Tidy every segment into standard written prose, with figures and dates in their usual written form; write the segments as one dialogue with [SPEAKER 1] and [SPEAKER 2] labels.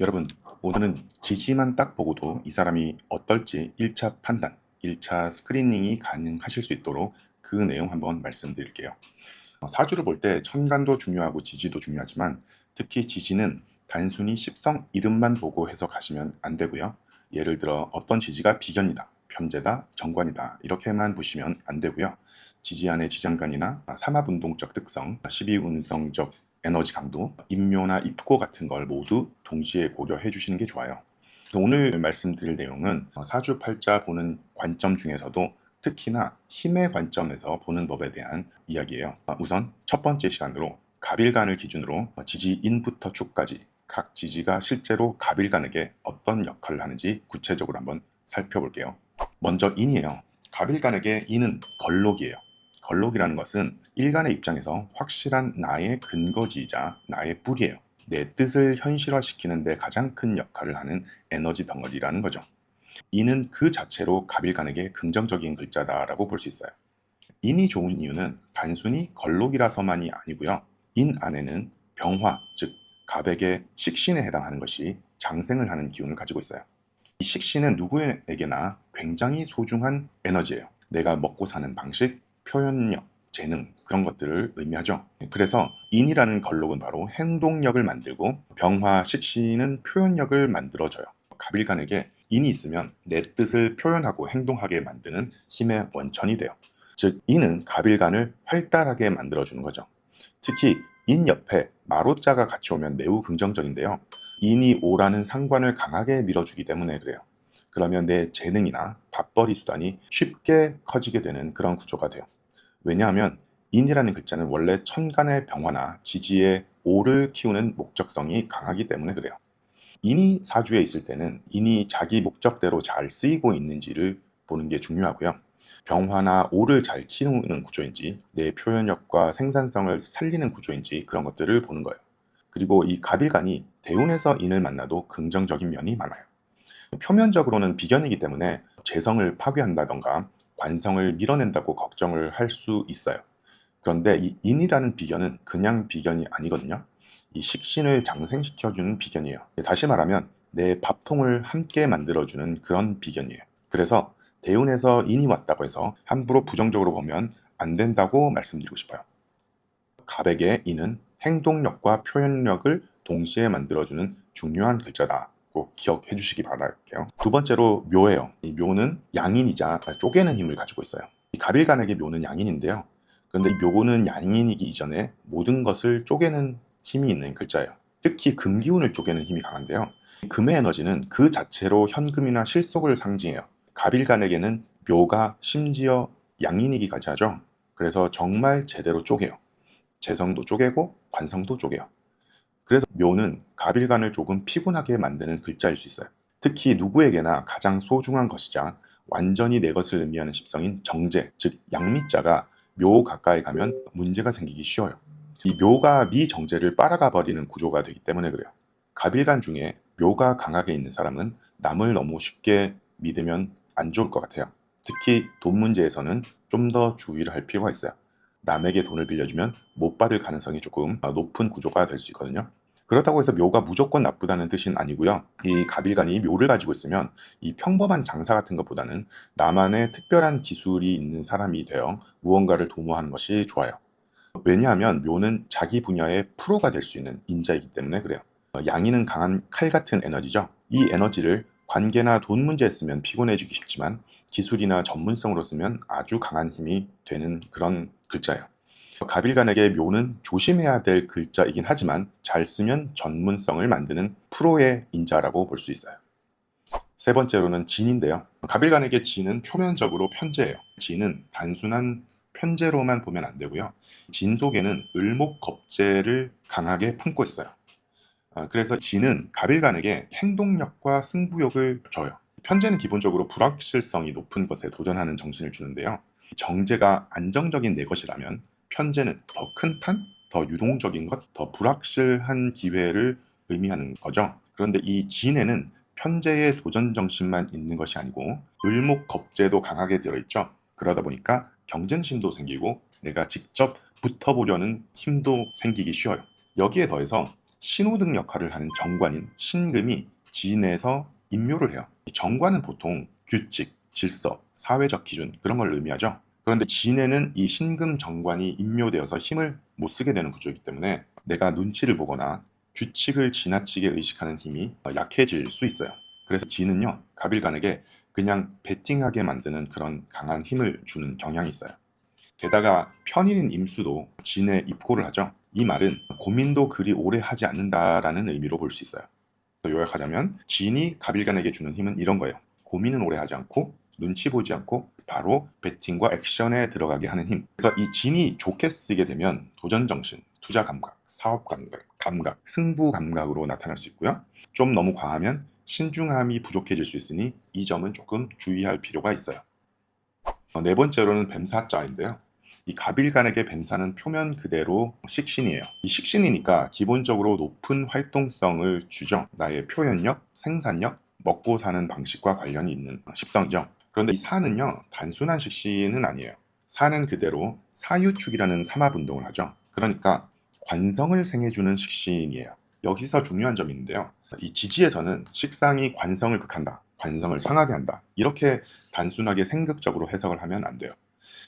[SPEAKER 1] 여러분, 오늘은 지지만 딱 보고도 이 사람이 어떨지 1차 판단, 1차 스크리닝이 가능하실 수 있도록 그 내용 한번 말씀드릴게요. 사주를 볼 때 천간도 중요하고 지지도 중요하지만 특히 지지는 단순히 십성 이름만 보고 해석하시면 안 되고요. 예를 들어 어떤 지지가 비견이다, 편제다, 정관이다 이렇게만 보시면 안 되고요. 지지 안의 지장간이나 삼합운동적 특성, 12운성적 에너지 강도, 입묘나 입고 같은 걸 모두 동시에 고려해 주시는 게 좋아요. 그래서 오늘 말씀드릴 내용은 사주팔자 보는 관점 중에서도 특히나 힘의 관점에서 보는 법에 대한 이야기예요. 우선 첫 번째 시간으로 갑일간을 기준으로 지지인부터 축까지 각 지지가 실제로 갑일간에게 어떤 역할을 하는지 구체적으로 한번 살펴볼게요. 먼저 인이에요. 갑일간에게 인은 걸록이에요. 걸록이라는 것은 일간의 입장에서 확실한 나의 근거지이자 나의 뿌리예요. 내 뜻을 현실화시키는 데 가장 큰 역할을 하는 에너지 덩어리라는 거죠. 인은 그 자체로 갑일간에게 긍정적인 글자다라고 볼 수 있어요. 인이 좋은 이유는 단순히 걸록이라서만이 아니고요. 인 안에는 병화, 즉 갑에게 식신에 해당하는 것이 장생을 하는 기운을 가지고 있어요. 이 식신은 누구에게나 굉장히 소중한 에너지예요. 내가 먹고 사는 방식, 표현력, 재능 그런 것들을 의미하죠. 그래서 인이라는 걸록은 바로 행동력을 만들고 병화, 식신은 표현력을 만들어줘요. 갑일간에게 인이 있으면 내 뜻을 표현하고 행동하게 만드는 힘의 원천이 돼요. 즉 인은 갑일간을 활달하게 만들어주는 거죠. 특히 인 옆에 마로자가 같이 오면 매우 긍정적인데요. 인이 오라는 상관을 강하게 밀어주기 때문에 그래요. 그러면 내 재능이나 밥벌이 수단이 쉽게 커지게 되는 그런 구조가 돼요. 왜냐하면 인이라는 글자는 원래 천간의 병화나 지지의 오를 키우는 목적성이 강하기 때문에 그래요. 인이 사주에 있을 때는 인이 자기 목적대로 잘 쓰이고 있는지를 보는 게 중요하고요. 병화나 오를 잘 키우는 구조인지 내 표현력과 생산성을 살리는 구조인지 그런 것들을 보는 거예요. 그리고 이 갑일간이 대운에서 인을 만나도 긍정적인 면이 많아요. 표면적으로는 비견이기 때문에 재성을 파괴한다던가 관성을 밀어낸다고 걱정을 할 수 있어요. 그런데 이 인이라는 비견은 그냥 비견이 아니거든요. 이 식신을 장생시켜주는 비견이에요. 다시 말하면 내 밥통을 함께 만들어주는 그런 비견이에요. 그래서 대운에서 인이 왔다고 해서 함부로 부정적으로 보면 안 된다고 말씀드리고 싶어요. 갑에게 인은 행동력과 표현력을 동시에 만들어주는 중요한 글자다. 꼭 기억해 주시기 바랄게요. 두 번째로 묘예요. 이 묘는 양인이자 쪼개는 힘을 가지고 있어요. 이 갑일간에게 묘는 양인인데요. 그런데 이 묘는 양인이기 이전에 모든 것을 쪼개는 힘이 있는 글자예요. 특히 금기운을 쪼개는 힘이 강한데요. 금의 에너지는 그 자체로 현금이나 실속을 상징해요. 갑일간에게는 묘가 심지어 양인이기까지 하죠. 그래서 정말 제대로 쪼개요. 재성도 쪼개고 관성도 쪼개요. 그래서 묘는 갑일간을 조금 피곤하게 만드는 글자일 수 있어요. 특히 누구에게나 가장 소중한 것이자 완전히 내 것을 의미하는 십성인 정제, 즉 양미자가 묘 가까이 가면 문제가 생기기 쉬워요. 이 묘가 미정제를 빨아가 버리는 구조가 되기 때문에 그래요. 갑일간 중에 묘가 강하게 있는 사람은 남을 너무 쉽게 믿으면 안 좋을 것 같아요. 특히 돈 문제에서는 좀 더 주의를 할 필요가 있어요. 남에게 돈을 빌려주면 못 받을 가능성이 조금 높은 구조가 될 수 있거든요. 그렇다고 해서 묘가 무조건 나쁘다는 뜻은 아니고요. 이 갑일간이 묘를 가지고 있으면 이 평범한 장사 같은 것보다는 나만의 특별한 기술이 있는 사람이 되어 무언가를 도모하는 것이 좋아요. 왜냐하면 묘는 자기 분야의 프로가 될 수 있는 인자이기 때문에 그래요. 양이는 강한 칼 같은 에너지죠. 이 에너지를 관계나 돈 문제에 쓰면 피곤해지기 쉽지만 기술이나 전문성으로 쓰면 아주 강한 힘이 되는 그런 글자예요. 갑일간에게 묘는 조심해야 될 글자이긴 하지만 잘 쓰면 전문성을 만드는 프로의 인자라고 볼 수 있어요. 세 번째로는 진인데요. 갑일간에게 진은 표면적으로 편제예요. 진은 단순한 편제로만 보면 안 되고요. 진 속에는 을목겁제를 강하게 품고 있어요. 그래서 진은 갑일간에게 행동력과 승부욕을 줘요. 편제는 기본적으로 불확실성이 높은 것에 도전하는 정신을 주는데요. 정제가 안정적인 내 것이라면 편제는 더 큰 판, 더 유동적인 것, 더 불확실한 기회를 의미하는 거죠. 그런데 이 진에는 편제의 도전 정신만 있는 것이 아니고 을목겁제도 강하게 들어있죠. 그러다 보니까 경쟁심도 생기고 내가 직접 붙어보려는 힘도 생기기 쉬워요. 여기에 더해서 신호등 역할을 하는 정관인 신금이 진에서 임묘를 해요. 이 정관은 보통 규칙, 질서, 사회적 기준 그런 걸 의미하죠. 그런데 진에는 이 신금 정관이 임묘되어서 힘을 못 쓰게 되는 구조이기 때문에 내가 눈치를 보거나 규칙을 지나치게 의식하는 힘이 약해질 수 있어요. 그래서 진은요, 갑일간에게 그냥 베팅하게 만드는 그런 강한 힘을 주는 경향이 있어요. 게다가 편인인 임수도 진에 입고를 하죠. 이 말은 고민도 그리 오래 하지 않는다라는 의미로 볼 수 있어요. 요약하자면 진이 갑일간에게 주는 힘은 이런 거예요. 고민은 오래 하지 않고 눈치 보지 않고 바로 배팅과 액션에 들어가게 하는 힘. 그래서 이 진이 좋게 쓰게 되면 도전 정신, 투자 감각, 사업 감각, 승부 감각으로 나타날 수 있고요. 좀 너무 과하면 신중함이 부족해질 수 있으니 이 점은 조금 주의할 필요가 있어요. 네 번째로는 뱀사자인데요. 이 갑일간에게 뱀사는 표면 그대로 식신이에요. 이 식신이니까 기본적으로 높은 활동성을 주죠. 나의 표현력, 생산력, 먹고 사는 방식과 관련이 있는 식성이죠. 그런데 이 사는요, 단순한 식신은 아니에요. 사는 그대로 사유축이라는 삼합운동을 하죠. 그러니까 관성을 생해주는 식신이에요. 여기서 중요한 점이 있는데요. 이 지지에서는 식상이 관성을 극한다, 관성을 상하게 한다, 이렇게 단순하게 생극적으로 해석을 하면 안 돼요.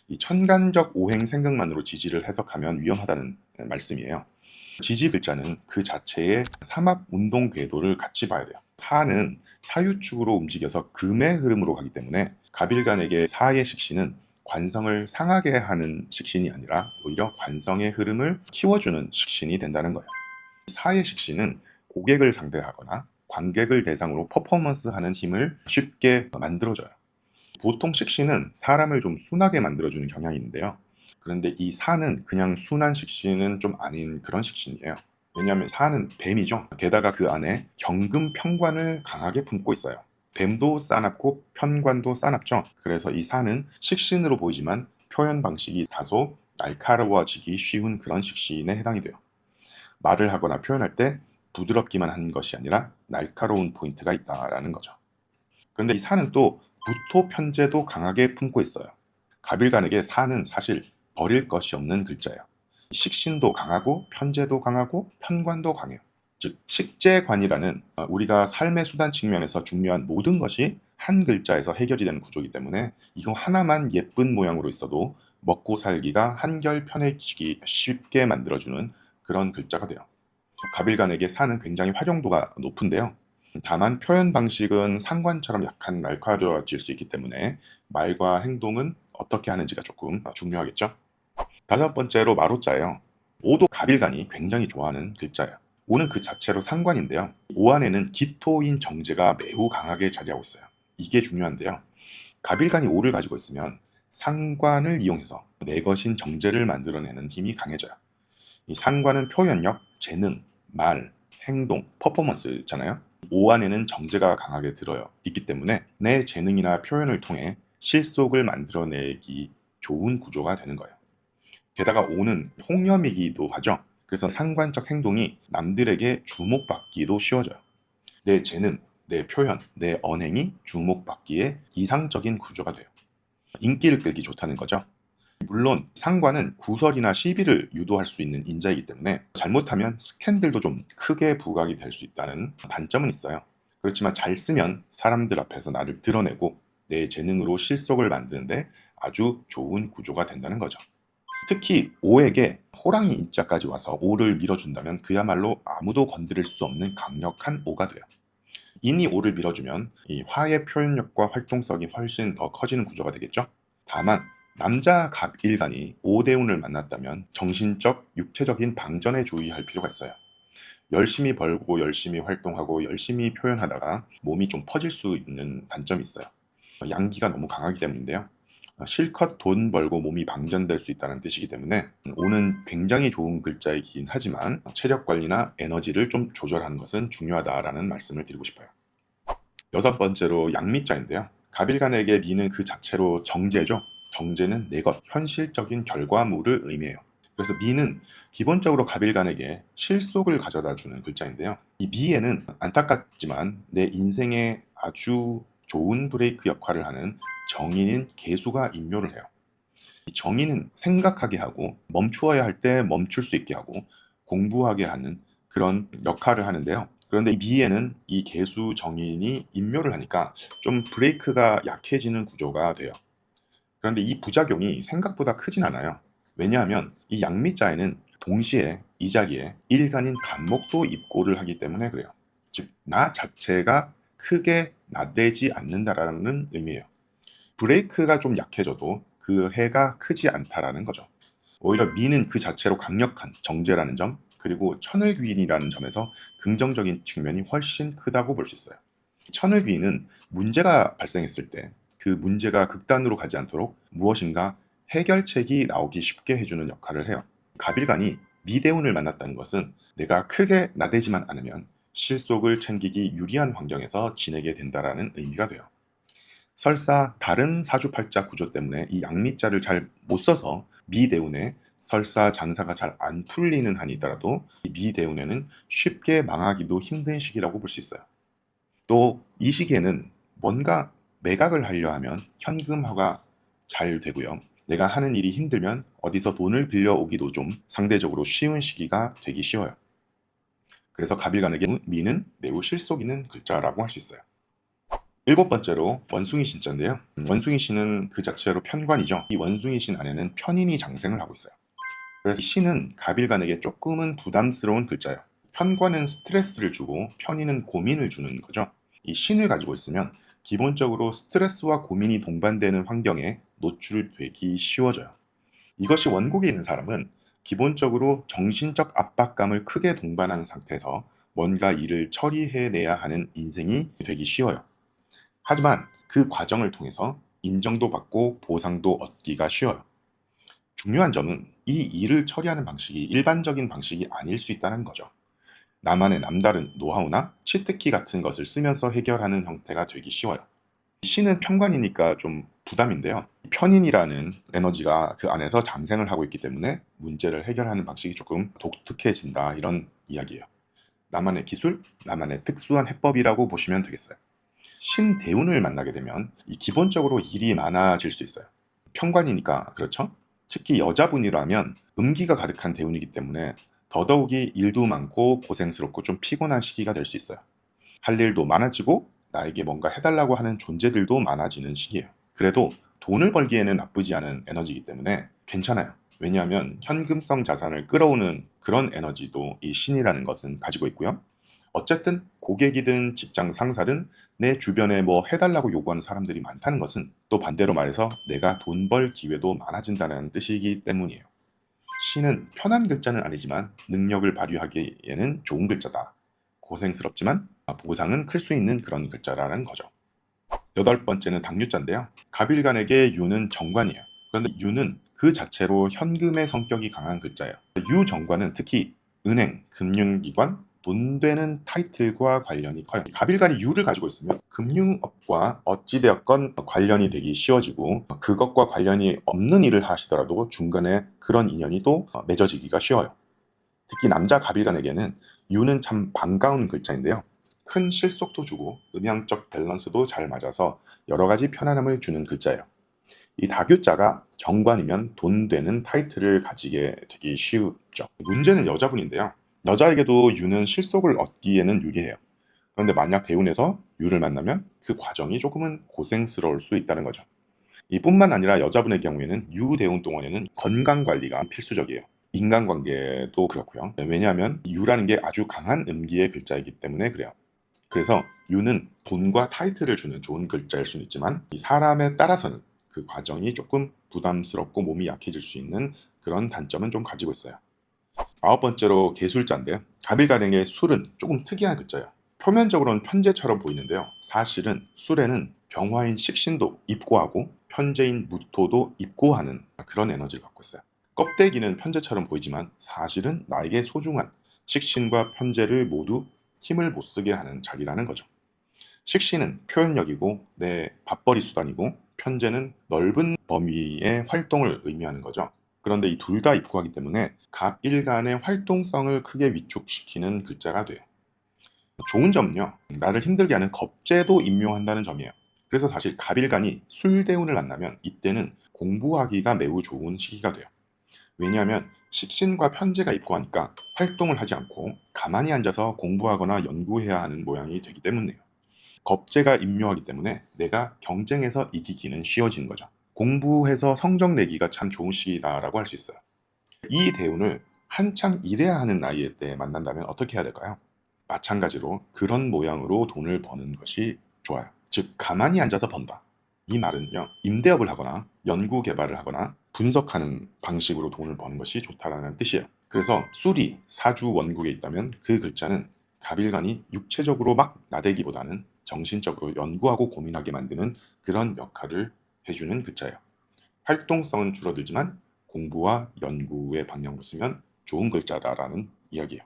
[SPEAKER 1] 이 천간적 오행 생극만으로 지지를 해석하면 위험하다는 말씀이에요. 지지 글자는 그 자체의 삼합 운동 궤도를 같이 봐야 돼요. 사는 사유축으로 움직여서 금의 흐름으로 가기 때문에 갑일간에게 사의 식신은 관성을 상하게 하는 식신이 아니라 오히려 관성의 흐름을 키워주는 식신이 된다는 거예요. 사의 식신은 고객을 상대하거나 관객을 대상으로 퍼포먼스하는 힘을 쉽게 만들어줘요. 보통 식신은 사람을 좀 순하게 만들어주는 경향이 있는데요. 그런데 이 사는 그냥 순한 식신은 좀 아닌 그런 식신이에요. 왜냐하면 사는 뱀이죠. 게다가 그 안에 경금 편관을 강하게 품고 있어요. 뱀도 싸납고 편관도 싸납죠. 그래서 이 사는 식신으로 보이지만 표현 방식이 다소 날카로워지기 쉬운 그런 식신에 해당이 돼요. 말을 하거나 표현할 때 부드럽기만 한 것이 아니라 날카로운 포인트가 있다라는 거죠. 그런데 이 사는 또 구토 편제도 강하게 품고 있어요. 갑일간에게 사는 사실 버릴 것이 없는 글자예요. 식신도 강하고 편제도 강하고 편관도 강해요. 즉 식재관이라는 우리가 삶의 수단 측면에서 중요한 모든 것이 한 글자에서 해결이 되는 구조이기 때문에 이거 하나만 예쁜 모양으로 있어도 먹고 살기가 한결 편해지기 쉽게 만들어주는 그런 글자가 돼요. 갑일간에게 사는 굉장히 활용도가 높은데요. 다만 표현 방식은 상관처럼 약간 날카로워질 수 있기 때문에 말과 행동은 어떻게 하는지가 조금 중요하겠죠. 다섯 번째로 마로자예요. 오도 갑일간이 굉장히 좋아하는 글자예요. 오는 그 자체로 상관인데요. 오 안에는 기토인 정제가 매우 강하게 자리하고 있어요. 이게 중요한데요. 갑일간이 오를 가지고 있으면 상관을 이용해서 내 것인 정제를 만들어내는 힘이 강해져요. 이 상관은 표현력, 재능, 말, 행동, 퍼포먼스잖아요. 오 안에는 정제가 강하게 들어요. 있기 때문에 내 재능이나 표현을 통해 실속을 만들어내기 좋은 구조가 되는 거예요. 게다가 오는 홍염이기도 하죠. 그래서 상관적 행동이 남들에게 주목받기도 쉬워져요. 내 재능, 내 표현, 내 언행이 주목받기에 이상적인 구조가 돼요. 인기를 끌기 좋다는 거죠. 물론 상관은 구설이나 시비를 유도할 수 있는 인자이기 때문에 잘못하면 스캔들도 좀 크게 부각이 될 수 있다는 단점은 있어요. 그렇지만 잘 쓰면 사람들 앞에서 나를 드러내고 내 재능으로 실속을 만드는데 아주 좋은 구조가 된다는 거죠. 특히 오에게 호랑이 인자까지 와서 오를 밀어준다면 그야말로 아무도 건드릴 수 없는 강력한 오가 돼요. 인이 오를 밀어주면 이 화의 표현력과 활동성이 훨씬 더 커지는 구조가 되겠죠. 다만 남자 갑일간이 오대운을 만났다면 정신적, 육체적인 방전에 주의할 필요가 있어요. 열심히 벌고 열심히 활동하고 열심히 표현하다가 몸이 좀 퍼질 수 있는 단점이 있어요. 양기가 너무 강하기 때문인데요. 실컷 돈 벌고 몸이 방전될 수 있다는 뜻이기 때문에 오는 굉장히 좋은 글자이긴 하지만 체력 관리나 에너지를 좀 조절하는 것은 중요하다라는 말씀을 드리고 싶어요. 여섯 번째로 양미자인데요. 갑일간에게 미는 그 자체로 정제죠. 정제는 내 것, 현실적인 결과물을 의미해요. 그래서 미는 기본적으로 갑일간에게 실속을 가져다 주는 글자인데요. 이 미에는 안타깝지만 내 인생에 아주 좋은 브레이크 역할을 하는 정인인 계수가 임묘를 해요. 이 정인은 생각하게 하고 멈추어야 할 때 멈출 수 있게 하고 공부하게 하는 그런 역할을 하는데요. 그런데 이 미에는 이 개수 정인이 인묘를 하니까 좀 브레이크가 약해지는 구조가 돼요. 그런데 이 부작용이 생각보다 크진 않아요. 왜냐하면 이 양미자에는 동시에 이 자리에 일간인 간목도 입고를 하기 때문에 그래요. 즉, 나 자체가 크게 나대지 않는다라는 의미예요. 브레이크가 좀 약해져도 그 해가 크지 않다라는 거죠. 오히려 미는 그 자체로 강력한 정제라는 점, 그리고 천을귀인이라는 점에서 긍정적인 측면이 훨씬 크다고 볼 수 있어요. 천을귀인은 문제가 발생했을 때 그 문제가 극단으로 가지 않도록 무엇인가 해결책이 나오기 쉽게 해주는 역할을 해요. 갑일간이 미대운을 만났다는 것은 내가 크게 나대지만 않으면 실속을 챙기기 유리한 환경에서 지내게 된다라는 의미가 돼요. 설사 다른 사주팔자 구조 때문에 이 양립자를 잘 못 써서 미대운에 설사 장사가 잘 안 풀리는 한이 있더라도 이 미대운에는 쉽게 망하기도 힘든 시기라고 볼 수 있어요. 또 이 시기에는 뭔가 매각을 하려 하면 현금화가 잘 되고요. 내가 하는 일이 힘들면 어디서 돈을 빌려오기도 좀 상대적으로 쉬운 시기가 되기 쉬워요. 그래서 갑일간에게 미는 매우 실속 있는 글자라고 할 수 있어요. 일곱 번째로 원숭이 신자인데요. 원숭이 신은 그 자체로 편관이죠. 이 원숭이 신 안에는 편인이 장생을 하고 있어요. 그래서 이 신은 갑일간에게 조금은 부담스러운 글자예요. 편관은 스트레스를 주고 편인은 고민을 주는 거죠. 이 신을 가지고 있으면 기본적으로 스트레스와 고민이 동반되는 환경에 노출되기 쉬워져요. 이것이 원국에 있는 사람은 기본적으로 정신적 압박감을 크게 동반한 상태에서 뭔가 일을 처리해내야 하는 인생이 되기 쉬워요. 하지만 그 과정을 통해서 인정도 받고 보상도 얻기가 쉬워요. 중요한 점은 이 일을 처리하는 방식이 일반적인 방식이 아닐 수 있다는 거죠. 나만의 남다른 노하우나 치트키 같은 것을 쓰면서 해결하는 형태가 되기 쉬워요. 신은 편관이니까 좀 부담인데요. 편인이라는 에너지가 그 안에서 잠생을 하고 있기 때문에 문제를 해결하는 방식이 조금 독특해진다, 이런 이야기예요. 나만의 기술, 나만의 특수한 해법이라고 보시면 되겠어요. 신대운을 만나게 되면 이 기본적으로 일이 많아질 수 있어요. 편관이니까 그렇죠. 특히 여자분이라면 음기가 가득한 대운이기 때문에 더더욱이 일도 많고 고생스럽고 좀 피곤한 시기가 될 수 있어요. 할 일도 많아지고 나에게 뭔가 해달라고 하는 존재들도 많아지는 시기예요. 그래도 돈을 벌기에는 나쁘지 않은 에너지이기 때문에 괜찮아요. 왜냐하면 현금성 자산을 끌어오는 그런 에너지도 이 신이라는 것은 가지고 있고요. 어쨌든 고객이든 직장 상사든 내 주변에 뭐 해달라고 요구하는 사람들이 많다는 것은 또 반대로 말해서 내가 돈 벌 기회도 많아진다는 뜻이기 때문이에요. 신은 편한 글자는 아니지만 능력을 발휘하기에는 좋은 글자다. 고생스럽지만 보상은 클 수 있는 그런 글자라는 거죠. 여덟 번째는 당유자인데요. 갑일간에게 유는 정관이에요. 그런데 유는 그 자체로 현금의 성격이 강한 글자예요. 유 정관은 특히 은행, 금융기관, 돈 되는 타이틀과 관련이 커요. 갑일간이 유를 가지고 있으면 금융업과 어찌되었건 관련이 되기 쉬워지고 그것과 관련이 없는 일을 하시더라도 중간에 그런 인연이 또 맺어지기가 쉬워요. 특히 남자 갑일간에게는 유는 참 반가운 글자인데요. 큰 실속도 주고 음양적 밸런스도 잘 맞아서 여러 가지 편안함을 주는 글자예요. 이 다교자가 정관이면 돈 되는 타이틀을 가지게 되기 쉽죠. 문제는 여자분인데요. 여자에게도 유는 실속을 얻기에는 유리해요. 그런데 만약 대운에서 유를 만나면 그 과정이 조금은 고생스러울 수 있다는 거죠. 이뿐만 아니라 여자분의 경우에는 유대운 동안에는 건강 관리가 필수적이에요. 인간관계도 그렇고요. 왜냐하면 유라는 게 아주 강한 음기의 글자이기 때문에 그래요. 그래서 유는 돈과 타이틀을 주는 좋은 글자일 수는 있지만 이 사람에 따라서는 그 과정이 조금 부담스럽고 몸이 약해질 수 있는 그런 단점은 좀 가지고 있어요. 아홉 번째로 계술자인데요. 갑일간행의 술은 조금 특이한 글자예요. 표면적으로는 편제처럼 보이는데요. 사실은 술에는 병화인 식신도 입고하고 편제인 무토도 입고하는 그런 에너지를 갖고 있어요. 껍데기는 편제처럼 보이지만 사실은 나에게 소중한 식신과 편제를 모두 힘을 못 쓰게 하는 자리라는 거죠. 식신은 표현력이고 내 밥벌이 수단이고 편제는 넓은 범위의 활동을 의미하는 거죠. 그런데 이 둘 다 입고하기 때문에 갑일간의 활동성을 크게 위축시키는 글자가 돼요. 좋은 점은요, 나를 힘들게 하는 겁재도 임묘한다는 점이에요. 그래서 사실 갑일간이 술대운을 만나면 이때는 공부하기가 매우 좋은 시기가 돼요. 왜냐하면 식신과 편제가 있고 하니까 활동을 하지 않고 가만히 앉아서 공부하거나 연구해야 하는 모양이 되기 때문이에요. 겁재가 임묘하기 때문에 내가 경쟁에서 이기기는 쉬워지는 거죠. 공부해서 성적 내기가 참 좋은 시기다라고 할 수 있어요. 이 대운을 한창 일해야 하는 나이 때 만난다면 어떻게 해야 될까요? 마찬가지로 그런 모양으로 돈을 버는 것이 좋아요. 즉 가만히 앉아서 번다. 이 말은요. 임대업을 하거나 연구 개발을 하거나 분석하는 방식으로 돈을 버는 것이 좋다라는 뜻이에요. 그래서 술이 사주 원국에 있다면 그 글자는 갑일간이 육체적으로 막 나대기보다는 정신적으로 연구하고 고민하게 만드는 그런 역할을 해주는 글자예요. 활동성은 줄어들지만 공부와 연구의 방향으로 쓰면 좋은 글자다라는 이야기예요.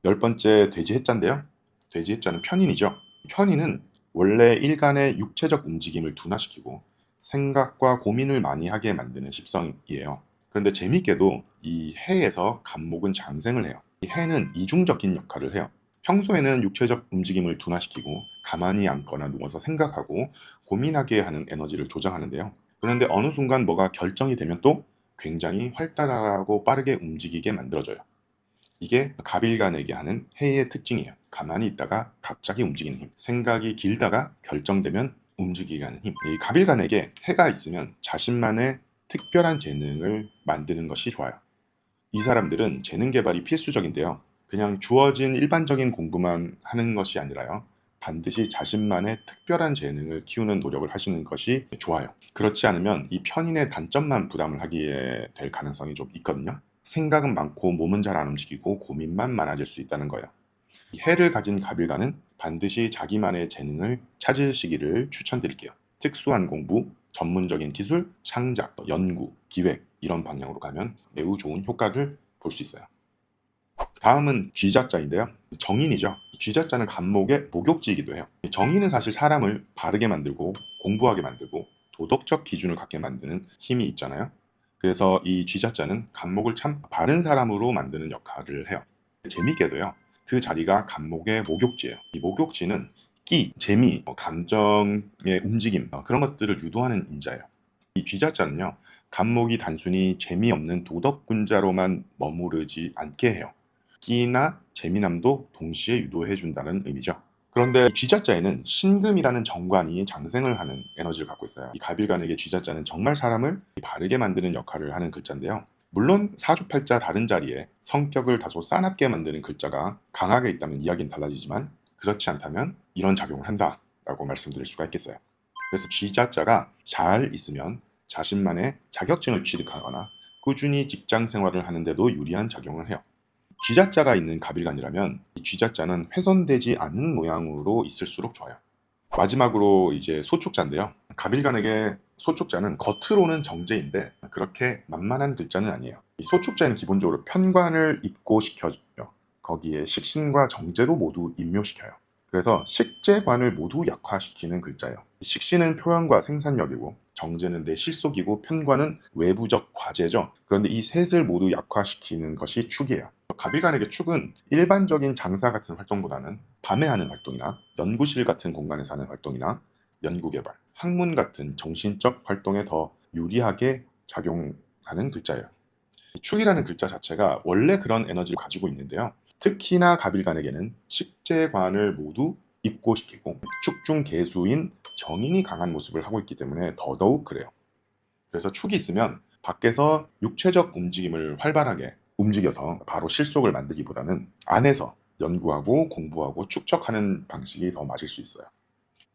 [SPEAKER 1] 10번째 돼지 해자인데요. 돼지 해자는 편인이죠. 편인은 원래 일간의 육체적 움직임을 둔화시키고 생각과 고민을 많이 하게 만드는 십성이에요. 그런데 재밌게도 이 해에서 간목은 장생을 해요. 이 해는 이중적인 역할을 해요. 평소에는 육체적 움직임을 둔화시키고 가만히 앉거나 누워서 생각하고 고민하게 하는 에너지를 조장하는데요. 그런데 어느 순간 뭐가 결정이 되면 또 굉장히 활달하고 빠르게 움직이게 만들어져요. 이게 갑일간에게 하는 해의 특징이에요. 가만히 있다가 갑자기 움직이는 힘. 생각이 길다가 결정되면 움직이게 하는 힘. 이 갑일간에게 해가 있으면 자신만의 특별한 재능을 만드는 것이 좋아요. 이 사람들은 재능 개발이 필수적인데요. 그냥 주어진 일반적인 공부만 하는 것이 아니라요. 반드시 자신만의 특별한 재능을 키우는 노력을 하시는 것이 좋아요. 그렇지 않으면 이 편인의 단점만 부담을 하게 될 가능성이 좀 있거든요. 생각은 많고 몸은 잘 안 움직이고 고민만 많아질 수 있다는 거예요. 이 해를 가진 갑일가는 반드시 자기만의 재능을 찾으시기를 추천드릴게요. 특수한 공부, 전문적인 기술, 창작, 연구, 기획 이런 방향으로 가면 매우 좋은 효과를 볼 수 있어요. 다음은 쥐자자인데요. 정인이죠. 쥐자자는 간목의 목욕지이기도 해요. 정인은 사실 사람을 바르게 만들고 공부하게 만들고 도덕적 기준을 갖게 만드는 힘이 있잖아요. 그래서 이 쥐자자는 간목을 참 바른 사람으로 만드는 역할을 해요. 재미있게도요. 그 자리가 간목의 목욕지예요. 이 목욕지는 끼, 재미, 감정의 움직임 그런 것들을 유도하는 인자예요. 이 쥐자자는요. 간목이 단순히 재미없는 도덕군자로만 머무르지 않게 해요. 끼나 재미남도 동시에 유도해 준다는 의미죠. 그런데 이 쥐자자에는 신금이라는 정관이 장생을 하는 에너지를 갖고 있어요. 이 갑일간에게 쥐자자는 정말 사람을 바르게 만드는 역할을 하는 글자인데요. 물론 사주팔자 다른 자리에 성격을 다소 싸납게 만드는 글자가 강하게 있다면 이야기는 달라지지만 그렇지 않다면 이런 작용을 한다라고 말씀드릴 수가 있겠어요. 그래서 쥐자자가 잘 있으면 자신만의 자격증을 취득하거나 꾸준히 직장 생활을 하는데도 유리한 작용을 해요. 쥐자자가 있는 갑일간이라면 이 쥐자자는 훼손되지 않는 모양으로 있을수록 좋아요. 마지막으로 이제 소축자인데요. 갑일간에게 소축자는 겉으로는 정제인데 그렇게 만만한 글자는 아니에요. 이 소축자는 기본적으로 편관을 입고시켜줘요. 거기에 식신과 정제도 모두 임묘시켜요. 그래서 식재관을 모두 약화시키는 글자예요. 식신은 표현과 생산력이고 정제는 내 실속이고 편관은 외부적 과제죠. 그런데 이 셋을 모두 약화시키는 것이 축이에요. 갑일간에게 축은 일반적인 장사 같은 활동보다는 밤에 하는 활동이나 연구실 같은 공간에서 하는 활동이나 연구개발, 학문 같은 정신적 활동에 더 유리하게 작용하는 글자예요. 축이라는 글자 자체가 원래 그런 에너지를 가지고 있는데요. 특히나 갑일간에게는 식재관을 모두 입고시키고 축중 개수인 정인이 강한 모습을 하고 있기 때문에 더더욱 그래요. 그래서 축이 있으면 밖에서 육체적 움직임을 활발하게 움직여서 바로 실속을 만들기보다는 안에서 연구하고 공부하고 축적하는 방식이 더 맞을 수 있어요.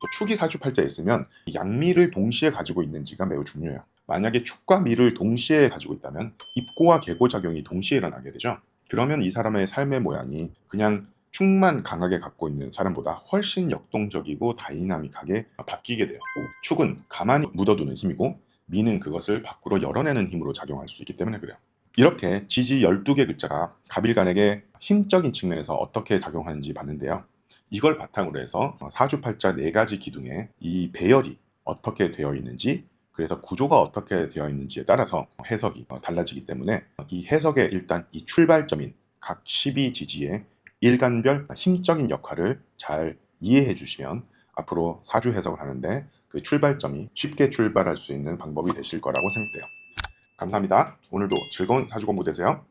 [SPEAKER 1] 또 축이 사주팔자에 있으면 양미를 동시에 가지고 있는지가 매우 중요해요. 만약에 축과 미를 동시에 가지고 있다면 입고와 계고 작용이 동시에 일어나게 되죠. 그러면 이 사람의 삶의 모양이 그냥 축만 강하게 갖고 있는 사람보다 훨씬 역동적이고 다이나믹하게 바뀌게 돼요. 축은 가만히 묻어두는 힘이고 미는 그것을 밖으로 열어내는 힘으로 작용할 수 있기 때문에 그래요. 이렇게 지지 12개 글자가 갑일간에게 힘적인 측면에서 어떻게 작용하는지 봤는데요. 이걸 바탕으로 해서 사주팔자 4가지 기둥에 이 배열이 어떻게 되어 있는지 그래서 구조가 어떻게 되어 있는지에 따라서 해석이 달라지기 때문에 이 해석의 일단 이 출발점인 각 12지지의 일간별 힘적인 역할을 잘 이해해 주시면 앞으로 사주 해석을 하는데 그 출발점이 쉽게 출발할 수 있는 방법이 되실 거라고 생각돼요. 감사합니다. 오늘도 즐거운 사주 공부 되세요.